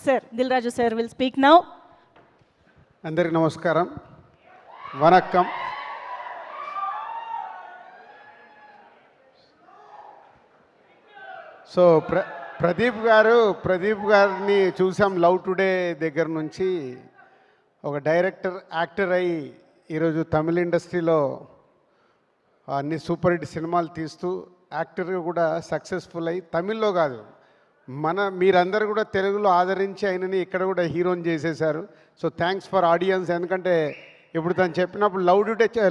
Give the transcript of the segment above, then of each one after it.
Sir, Dilraju sir will speak now. అందరికీ నమస్కారం, vanakkam. So Pradeep గారిని చూసాం లవ్ టుడే దగ్గర నుంచి. ఒక డైరెక్టర్, యాక్టర్ అయ్యి ఈరోజు తమిళ ఇండస్ట్రీలో అన్ని సూపర్ హిట్ సినిమాలు తీస్తూ యాక్టర్గా కూడా సక్సెస్ఫుల్ అయ్యి తమిళ్లో కాదు మీరందరూ కూడా తెలుగులో ఆదరించి ఆయనని ఇక్కడ కూడా హీరోని చేసేశారు. So thanks for audience. ఎందుకంటే ఇప్పుడు తను చెప్పినప్పుడు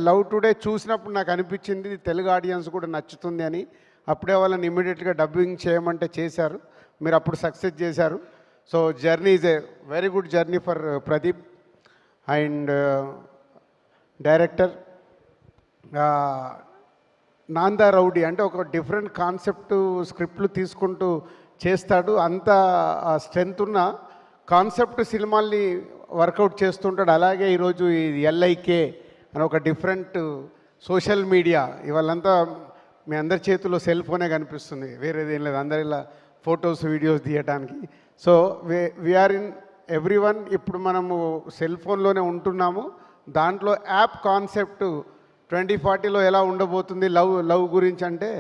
లవ్ టుడే చూసినప్పుడు నాకు అనిపించింది తెలుగు ఆడియన్స్ కూడా నచ్చుతుంది అని. అప్పుడే వాళ్ళని ఇమ్మీడియట్గా డబ్బింగ్ చేయమంటే చేశారు. మీరు అప్పుడు సక్సెస్ చేశారు. So journey is a very good journey for Pradeep. And director Naanum rowdy అంటే ఒక డిఫరెంట్ కాన్సెప్ట్ స్క్రిప్ట్లు తీసుకుంటూ చేస్తాడు. అంత స్ట్రెంగ్త్ ఉన్న కాన్సెప్ట్ సినిమాల్ని వర్కౌట్ చేస్తుంటాడు. అలాగే ఈరోజు ఈ ఎల్ఐకే అని ఒక డిఫరెంట్ సోషల్ మీడియా, ఇవాళంతా మీ అందరి చేతిలో సెల్ ఫోనే కనిపిస్తుంది, వేరేది ఏం లేదు. అందరు ఇలా ఫొటోస్ వీడియోస్ తీయడానికి. So we are in every one. ఇప్పుడు మనము సెల్ ఫోన్లోనే ఉంటున్నాము. దాంట్లో యాప్ కాన్సెప్ట్ 2040లో ఎలా ఉండబోతుంది లవ్ గురించి అంటే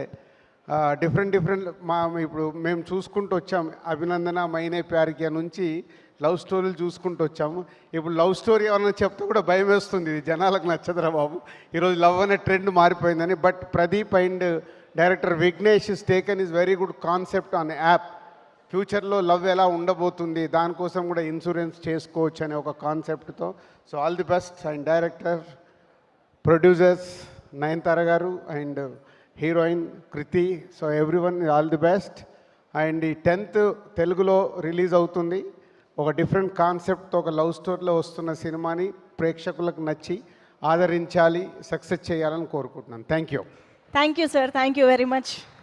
డిఫరెంట్ ఇప్పుడు మేము చూసుకుంటూ వచ్చాము. అభినందన, మైనే ప్యారికియా నుంచి లవ్ స్టోరీలు చూసుకుంటూ వచ్చాము. ఇప్పుడు లవ్ స్టోరీ ఏమన్నా చెప్తే కూడా భయం వేస్తుంది, ఇది జనాలకు నచ్చదురా బాబు, ఈరోజు లవ్ అనే ట్రెండ్ మారిపోయిందని. But Pradeep and director Vignesh is taken is very good concept on app. ఫ్యూచర్లో లవ్ ఎలా ఉండబోతుంది, దానికోసం కూడా ఇన్సూరెన్స్ చేసుకోవచ్చు అనే ఒక కాన్సెప్ట్తో. So all the best. And director, producers Nayanthara గారు and heroine Krithi, so everyone all the best. And ఈ 10th తెలుగులో రిలీజ్ అవుతుంది. ఒక డిఫరెంట్ కాన్సెప్ట్తో ఒక లవ్ స్టోరీలో వస్తున్న సినిమాని ప్రేక్షకులకు నచ్చి ఆదరించాలి, సక్సెస్ చేయాలని కోరుకుంటున్నాను. Thank you. Thank you, sir. Thank you very much.